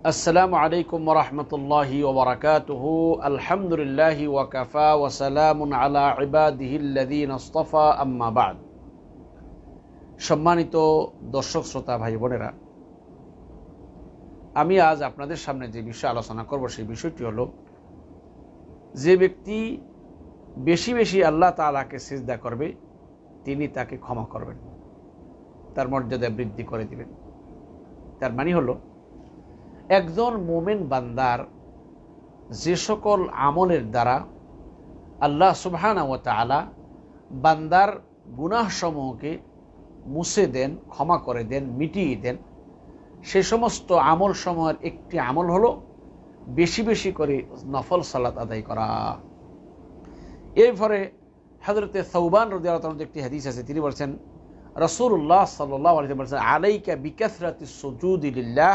আসসালামু আলাইকুম ওয়া রাহমাতুল্লাহি ওয়া বারাকাতুহু। আলহামদুলিল্লাহি ওয়া কাফা ওয়া সালামুন আলা ইবাদিহিল্লাযীনা ইসতাফা, আম্মা বা'দ। সম্মানিত দর্শক শ্রোতা ভাই বোনেরা, আমি আজ আপনাদের সামনে যে বিষয়ে আলোচনা করব সেই বিষয়টি হলো, যে ব্যক্তি বেশি বেশি আল্লাহ তাআলাকে সিজদা করবে তিনি তাকে ক্ষমা করবেন, তার মর্যাদা বৃদ্ধি করে দিবেন। তার মানে হলো, একজন মুমিন বান্দার যে সকল আমলের দ্বারা আল্লাহ সুবহানাহু ওয়া তাআলা বান্দার গুনাহসমূহকে মুছে দেন, ক্ষমা করে দেন, মিটিয়ে দেন, সে সমস্ত আমল সমূহের একটি আমল হলো বেশি বেশি করে নফল সালাত আদায় করা। এরপরে হযরতে সাওবান রাদিয়াল্লাহু তাআলা একটি হাদিস আছে, তিনি বলছেন, রাসূলুল্লাহ সাল্লাল্লাহু আলাইহি ওয়াসাল্লাম বলেছেন, আলাইকা বিকাসরাতিস সুজুদি লিল্লাহ,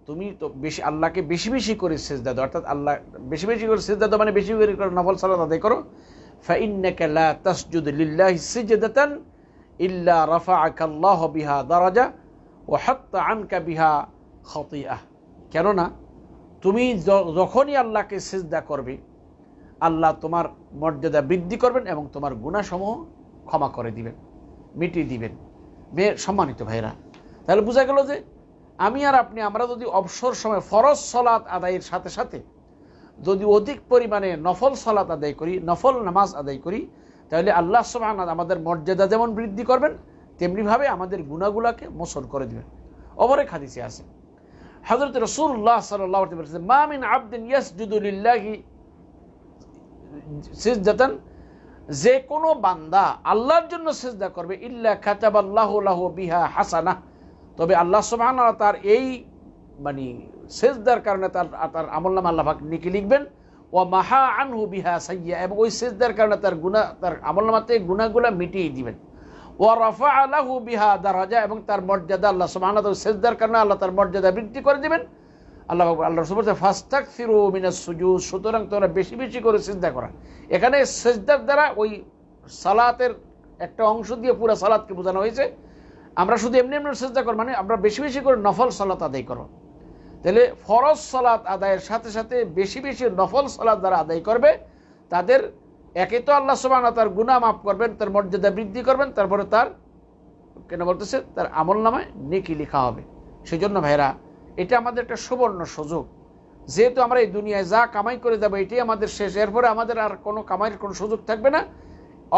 তুমি তো বেশি আল্লাহকে বেশি বেশি করে সিজদা দাও, অর্থাৎ আল্লাহ বেশি বেশি করে সিজদা দাও মানে বেশি করে নফল সালাত আদায় করো। ফাইন্নাকা লা তাসজুদু লিল্লাহি সিজদাতান ইল্লা রাফাআকা আল্লাহু বিহা দারাজা ওয়া হাত্তা আনকা বিহা খাতিআহ। কেননা তুমি যখনই আল্লাহকে সিজদা করবে, আল্লাহ তোমার মর্যাদা বৃদ্ধি করবেন এবং তোমার গুনাহসমূহ ক্ষমা করে দিবেন, মিটিয়ে দিবেন। সম্মানিত ভাইরা, তাহলে বোঝা গেল যে আমি আর আপনি, আমরা যদি অবসর সময় ফরজ সালাত আদায়ের সাথে সাথে যদি অধিক পরিমাণে নফল সালাত আদায় করি, নফল নামাজ আদায় করি, তাহলে আল্লাহ সুবহানাহু ওয়া তাআলা আমাদের মর্যাদা যেমন বৃদ্ধি করবেন, তেমনিভাবে আমাদের গুনাহগুলোকে মোচন করে দিবেন। অপর এক হাদিসে আছে, হযরত রাসূলুল্লাহ সাল্লাল্লাহু আলাইহি ওয়াসাল্লাম বলেছেন, মা মিন আবদিন ইয়াসজুদু লিল্লাহি সিজদাতান, যে কোনো বান্দা আল্লাহর জন্য সিজদা করবে, ইল্লা কাতাবাল্লাহু লাহু বিহা হাসানাহ, তবে আল্লাহ সুবহানাহু ওয়া তাআলা তার এই সিজদার কারণে তার আমলনামা আল্লাহ পাক নেকি লিখবেন। ওয়া মাহা আনহু বিহা সাইয়্যা, এবং ওই সিজদার কারণে তার আমলনামাতে গুনাহগুলো মিটিয়ে দিবেন। ওয়া রাফা'a লাহু বিহা দারাজা, এবং তার মর্যাদা আল্লাহ সুবহানাহু ওয়া তাআলা সিজদার কারণে আল্লাহ তার মর্যাদা বৃদ্ধি করে দিবেন। আল্লাহ রাসূল বলেছেন, ফাস্তাগফিরু মিনাস সুজুদ, সুতরাং তোমরা বেশি বেশি করে সিজদা করা। এখানে সিজদার দ্বারা ওই সালাতের একটা অংশ দিয়ে পুরো সালাতকে বোঝানো হয়েছে। আমরা শুধু এমনি এমনি সিজদা করব মানে আমরা বেশি বেশি করে নফল সালাত আদায় করব। তাহলে ফরজ সালাত আদায়ের সাথে সাথে বেশি বেশি নফল সালাত যারা আদায় করবে, তাদের একে তো আল্লাহ সুবহানাহু ওয়া তাআলা গুনাহ মাফ করবেন, তার মর্যাদা বৃদ্ধি করবেন, তারপরে তার কেন বলতেছে তার আমলনামায় নেকি লেখা হবে। সেই জন্য ভাইরা, এটা আমাদের একটা সুবর্ণ সুযোগ। যেহেতু আমরা এই দুনিয়ায় যা কামাই করে যাবো এটাই আমাদের শেষ, এরপরে আমাদের আর কোনো কামাইয়ের কোনো সুযোগ থাকবে না।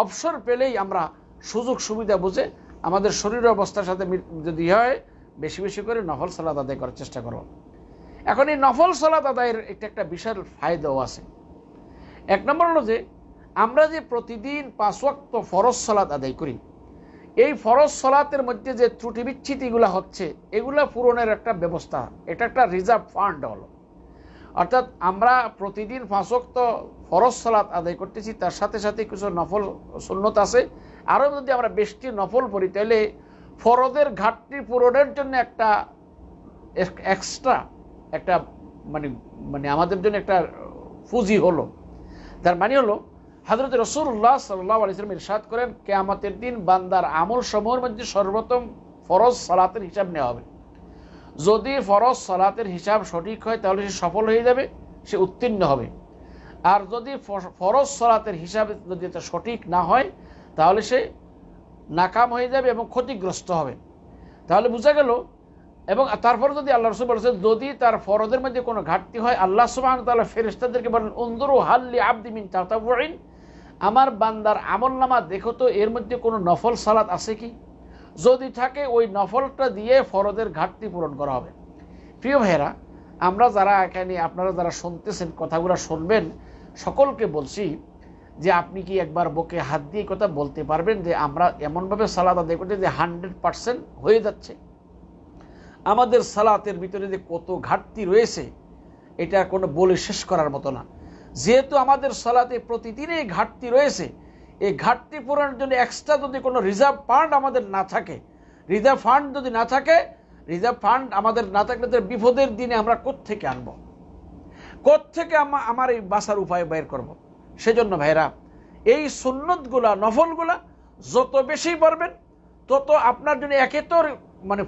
অবসর পেলেই আমরা সুযোগ সুবিধা বুঝে আমাদের শরীরের অবস্থার সাথে যদি হয়, বেশি বেশি করে নফল সালাত আদায় করার চেষ্টা করব। এখন এই নফল সালাত আদায়ের একটা বিশাল ফায়দাও আছে। এক নম্বর হলো যে, আমরা যে প্রতিদিন 5 ওয়াক্ত ফরজ সালাত আদায় করি, এই ফরজ সালাতের মধ্যে যে ত্রুটি বিচ্ছিতিগুলো হচ্ছে, এগুলো পূরণের একটা ব্যবস্থা, এটা একটা রিজার্ভ ফান্ড হলো। অর্থাৎ আমরা প্রতিদিন 5 ওয়াক্ত ফরজ সালাত আদায় করতেছি, তার সাথে সাথে কিছু নফল সুন্নত আছে। আরও যদি আমরা বেশি নফল পড়ি, তাহলে ফরজের ঘাটতি পূরণের জন্য একটা এক্সট্রা একটা আমাদের জন্য একটা পুঁজি হলো। তার মানে হলো, হযরত রাসূলুল্লাহ সাল্লাল্লাহু আলাইহি ওয়াসাল্লাম ইরশাদ করেন, কিয়ামতের দিন বান্দার আমল সমূহের মধ্যে সর্বপ্রথম ফরজ সালাতের হিসাব নেওয়া হবে। যদি ফরজ সালাতের হিসাব সঠিক হয়, তাহলে সে সফল হয়ে যাবে, সে উত্তীর্ণ হবে। আর যদি ফরজ সালাতের হিসাব যদি সঠিক না হয়, তাহলে সে নাকাম হয়ে যাবে এবং ক্ষতিগ্রস্ত হবে। তাহলে বোঝা গেল। এবং তারপর যদি আল্লাহ রাসূল বলেছেন, যদি তার ফরজের মধ্যে কোনো ঘাটতি হয়, আল্লাহ সুবহানাহু ওয়া তাআলা ফেরেশতাদেরকে বলেন, উনজুরু হাল লি আবদি মিন তাতাওয়ুইন, আমার বান্দার আমলনামা দেখো তো এর মধ্যে কোনো নফল সালাত আছে কি, যদি থাকে ওই নফলটা দিয়ে ফরজের ঘাটতি পূরণ করা হবে। প্রিয় ভাইয়েরা, আমরা যারা এখানে, আপনারা যারা শুনতেছেন, কথাগুলো শুনবেন, সকলকে বলছি যে আপনি কি একবার বুকে হাত দিয়ে কথা বলতে পারবেন যে আমরা এমনভাবে সালাত আদায় করতে যে 100% হয়ে যাচ্ছে? আমাদের সালাতের ভিতরে যে কত ঘাটতি রয়েছে, এটা কোনো বলে শেষ করার মতো না। যেহেতু আমাদের সালাতে প্রতিদিনই ঘাটতি রয়েছে, এই ঘাটতি পূরণের জন্য এক্সট্রা যদি কোনো রিজার্ভ ফান্ড আমাদের না থাকে, রিজার্ভ ফান্ড যদি না থাকে, রিজার্ভ ফান্ড আমাদের না থাকলে বিপদের দিনে আমরা কোত্থেকে আনবো, কোত্থেকে আমার এই বাঁচার উপায় বের করব। সেজন্য ভাইরা, এই সুন্নতগুলা, নফলগুলা যত বেশি পড়বেন, তত আপনার জন্য একে তো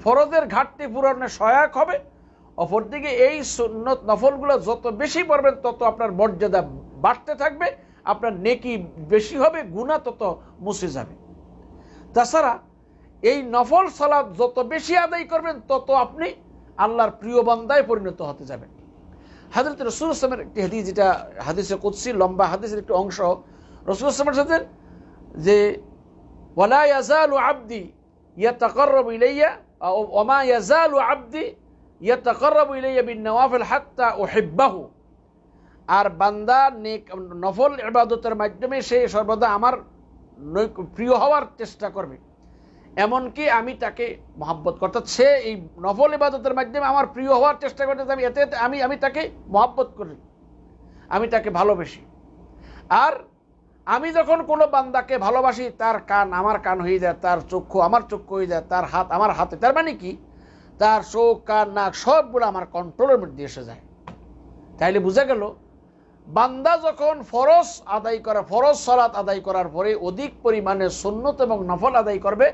ফরজের ঘাটতি পূরণে সহায়ক হবে, অপরদিকে এই সুন্নত নফলগুলো যত বেশি পড়বেন তত আপনার মর্যাদা বাড়তে থাকবে, আপনার নেকি বেশি হবে, গুনাহ তত মুছে যাবে। তাছাড়া এই নফল সালাত যত বেশি আদায় করবেন তত আপনি আল্লাহর প্রিয় বান্দায় পরিণত হতে যাবেন। হযরত রাসূলুল্লাহ সাল্লাল্লাহু আলাইহি ওয়াসাল্লামের একটি হাদিস, যেটা হাদিসে কুদসি, লম্বা হাদিসের একটি অংশ। রাসূলুল্লাহ সাল্লাল্লাহু আলাইহি ওয়াসাল্লাম যে ওয়ালা ইয়াজালু আবদি ইয়াতাকাররাবু ইলাইয়া ওয়া মা ইয়াজালু আবদি ইয়াতাকাররাবু ইলাইয়া বিন নওয়াফিল হাত্তা উহিব্বাহু, আর বান্দা নেক নফল ইবাদতের মাধ্যমে সে সর্বদা আমার প্রিয় হওয়ার চেষ্টা করবে, এমনকি আমি তাকে মহব্বত করতে, সে এই নফল ইবাদতের মাধ্যমে আমার প্রিয় হওয়ার চেষ্টা করতে, এতে আমি তাকে মহব্বত করি, আমি তাকে ভালোবাসি। আর আমি যখন কোনো বান্দাকে ভালোবাসি, তার কান আমার কান হয়ে যায়, তার চক্ষু আমার চক্ষু হয়ে যায়, তার হাত আমার হাতে, তার মানে কি, তার চোখ কান নাক সবগুলো আমার কন্ট্রোলের মধ্যে এসে যায়। তাইলে বোঝা গেল, বান্দা যখন ফরজ আদায় করে, ফরজ সালাত আদায় করার পরে অধিক পরিমাণে সুন্নত এবং নফল আদায় করবে,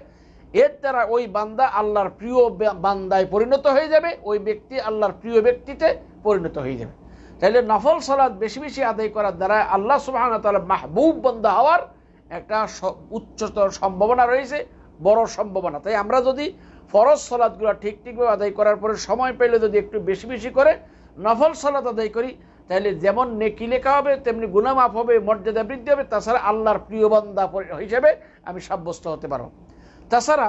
এর দ্বারা ওই বান্দা আল্লাহর প্রিয় বান্দায় পরিণত হয়ে যাবে, ওই ব্যক্তি আল্লাহর প্রিয় ব্যক্তিতে পরিণত হয়ে যাবে। তাহলে নফল সালাত বেশি বেশি আদায় করার দ্বারা আল্লাহ সুবহানাহু ওয়া তাআলা মাহবুব বান্দা হওয়ার একটা উচ্চতর সম্ভাবনা রয়েছে, বড় সম্ভাবনা। তাই আমরা যদি ফরজ সালাতগুলো ঠিকভাবে আদায় করার পরে সময় পেলে যদি একটু বেশি বেশি করে নফল সালাত আদায় করি, তাহলে যেমন নেকি লেখা হবে, তেমনি গুনাহ মাফ হবে, মর্যাদা বৃদ্ধি হবে, তাছাড়া আল্লাহর প্রিয় বান্দা হিসেবে আমি সাব্যস্ত হতে পারব। তাছাড়া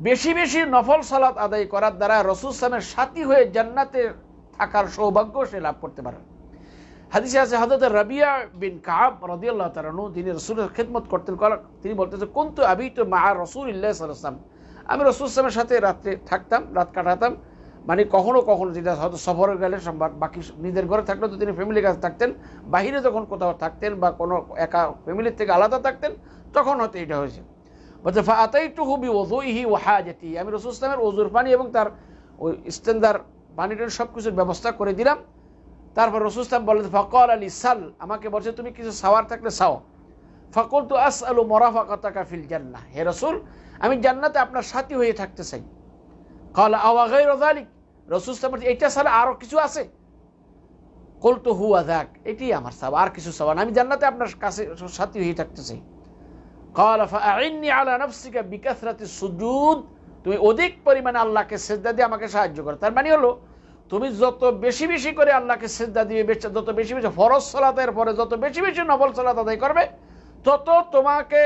বেশি বেশি নফল সালাত আদায় করার দ্বারা রাসূল সাল্লাল্লাহু আলাইহি ওয়াসাল্লামের সাথী হয়ে জান্নাতে থাকার সৌভাগ্য সে লাভ করতে পারে। হাদিসে আছে, হযরত রাবিয়া বিন কাব রাদিয়াল্লাহু তাআলা আনহু, তিনি রাসূলের খিদমত করতেন, তিনি বলতেছেন, কুনতু আবিতু মা রাসূলিল্লাহ সাল্লাল্লাহু আলাইহি ওয়াসাল্লাম, আমি রাসূল সাল্লাল্লাহু আলাইহি ওয়াসাল্লামের সাথে রাত্রে থাকতাম, রাত কাটাতাম। মানে কখনো কখনো যেটা হয়তো সফরে গেলে, বাকি নিজের ঘরে থাকলে তো তিনি ফ্যামিলির কাছে থাকতেন, বাহিরে যখন কোথাও থাকতেন বা কোনো একা ফ্যামিলির থেকে আলাদা থাকতেন, তখন হয়তো এটা হয়েছে। বলছে ফাআতাইতুহু বিওযুইহি ওয়া হাজাতি, আমি রাসূল সাল্লাল্লাহু আলাইহি ওয়াসাল্লামের ওযুর পানি এবং তার ওই ইস্তেনজার পানিটার সব কিছুর ব্যবস্থা করে দিলাম। তারপর রাসূল সাল্লাল্লাহু আলাইহি ওয়াসাল্লাম বললেন, ফাকাল আলী সাল, আমাকে বলছে তুমি কিছু সাওয়ার থাকলে চাও। ফাকুলতু আসআলু মুরাফাকাতাকা ফিল জান্নাহ, হে রাসূল, আমি জান্নাতে আপনার সাথী হয়ে থাকতে চাই। ক্বালা আওয়া গায়রা যালিক, রাসূল সাল্লাল্লাহু আলাইহি ওয়াসাল্লাম, এটা ছাড়া আরো কিছু আছে? কুলতু হুয়া যাক, এটাই আমার চাওয়া, আর কিছু চাওয়া না, আমি জান্নাতে আপনার কাছে সাথী হয়ে থাকতে চাই। ক্বালা ফাআইন্নি আলা নাফসিকা বিকাসরাতিস সুজুদ, তুমি অধিক পরিমাণে আল্লাহকে সিজদা দিয়ে আমাকে সাহায্য করো। তার মানে হলো, তুমি যত বেশি বেশি করে আল্লাহকে সিজদা দিবে, যত বেশি বেশি ফরজ সালাতের পরে যত বেশি বেশি নফল সালাত আদায় করবে, তত তোমাকে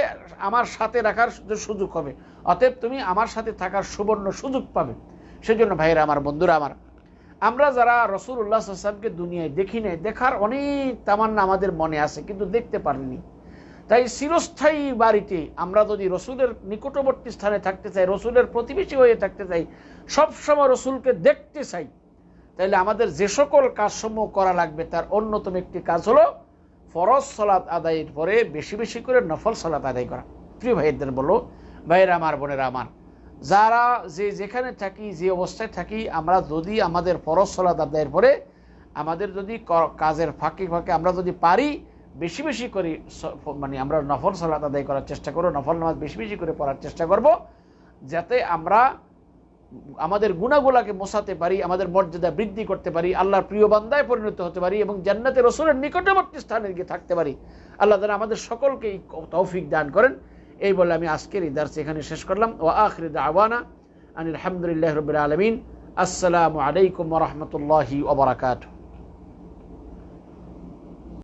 আমার সাথে রাখার সুযোগ হবে, অতএব তুমি আমার সাথে থাকার সুবর্ণ সুযোগ পাবে। সেজন্য ভাইরা আমার, বন্ধুরা আমার, আমরা যারা রাসূলুল্লাহ সাল্লাল্লাহু আলাইহি ওয়াসাল্লামকে দুনিয়ায় দেখি নাই, দেখার অনেক তামান্না আমাদের মনে আছে, কিন্তু দেখতে পারিনি। তাই চিরস্থায়ী বাড়িতে আমরা যদি রসুলের নিকটবর্তী স্থানে থাকতে চাই, রসুলের প্রতিবেশী হয়ে থাকতে চাই, সবসময় রসুলকে দেখতে চাই, তাহলে আমাদের যে সকল কাজসমূহ করা লাগবে তার অন্যতম একটি কাজ হলো ফরজ সালাত আদায়ের পরে বেশি বেশি করে নফল সালাত আদায় করা। প্রিয় ভাইদের বলো, ভাইরা আমার, বোনেরা আমার, যারা যেখানে থাকি, যে অবস্থায় থাকি, আমরা যদি আমাদের ফরজ সালাত আদায়ের পরে আমাদের যদি কাজের ফাঁকে ফাঁকে আমরা যদি পারি বেশি বেশি করে, মানে আমরা নফল সালাত আদায় করার চেষ্টা করব, নফল নামাজ বেশি বেশি করে পড়ার চেষ্টা করব, যাতে আমরা আমাদের গুনাহগুলোকে মোছাতে পারি, আমাদের মর্যাদা বৃদ্ধি করতে পারি, আল্লাহর প্রিয় বান্দায় পরিণত হতে পারি এবং জান্নাতে রাসূলের নিকটবর্তী স্থানে গিয়ে থাকতে পারি। আল্লাহ তাআলা আমাদের সকলকে এই তৌফিক দান করেন। এই বলে আমি আজকের এই দার্স এখানে শেষ করলাম। ওয়া আখিরু দাওয়ানা আনিল হামদুলিল্লাহি রাব্বিল আলামিন। আসসালামু আলাইকুম ওয়া রাহমাতুল্লাহি ওয়া বারাকাতুহু।